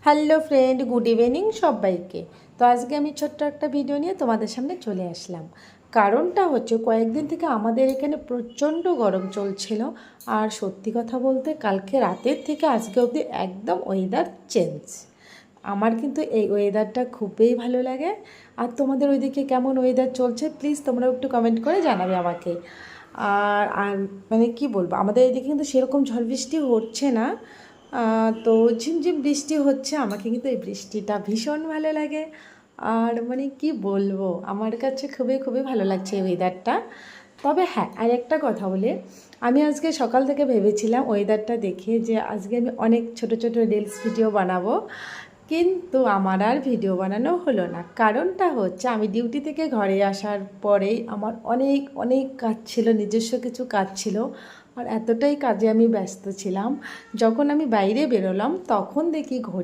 Hello friend, good evening সবাইকে। তো আজকে আমি ছোট্ট একটা ভিডিও নিয়ে তোমাদের সামনে চলে আসলাম। কারণটা হচ্ছে কয়েকদিন থেকে আমাদের এখানে প্রচণ্ড গরম চলছিল। আর সত্যি কথা বলতে কালকে রাতের থেকে আজকে অবধি একদম ওয়েদার চেঞ্জ। আমার কিন্তু এই ওয়েদারটা খুবই ভালো লাগে। আর তোমাদের ওইদিকে কেমন ওয়েদার চলছে প্লিজ তোমরা একটু কমেন্ট করে জানাবে আমাকে। আর আর মানে কি বলবো, আমাদের এদিকে কিন্তু সেরকম ঝড় বৃষ্টি হচ্ছে না। তো ঝিমঝিম বৃষ্টি হচ্ছে, আমাকে কিন্তু এই বৃষ্টিটা ভীষণ ভালো লাগে। আর মানে কি বলবো, আমার কাছে খুবই খুবই ভালো লাগছে এই ওয়েদারটা। তবে হ্যাঁ, আর একটা কথা বলে, আমি আজকে সকাল থেকে ভেবেছিলাম ওয়েদারটা দেখে যে আজকে আমি অনেক ছোট ছোট রিলস ভিডিও বানাবো, কিন্তু আমার আর ভিডিও বানানো হলো না। কারণটা হচ্ছে আমি ডিউটি থেকে ঘরে আসার পরেই আমার অনেক অনেক কাজ ছিল, নিজস্ব কিছু কাজ ছিল। আর এতটাই কাজে আমি ব্যস্ত ছিলাম, যখন আমি বাইরে বেরোলাম তখন দেখি ঘড়ি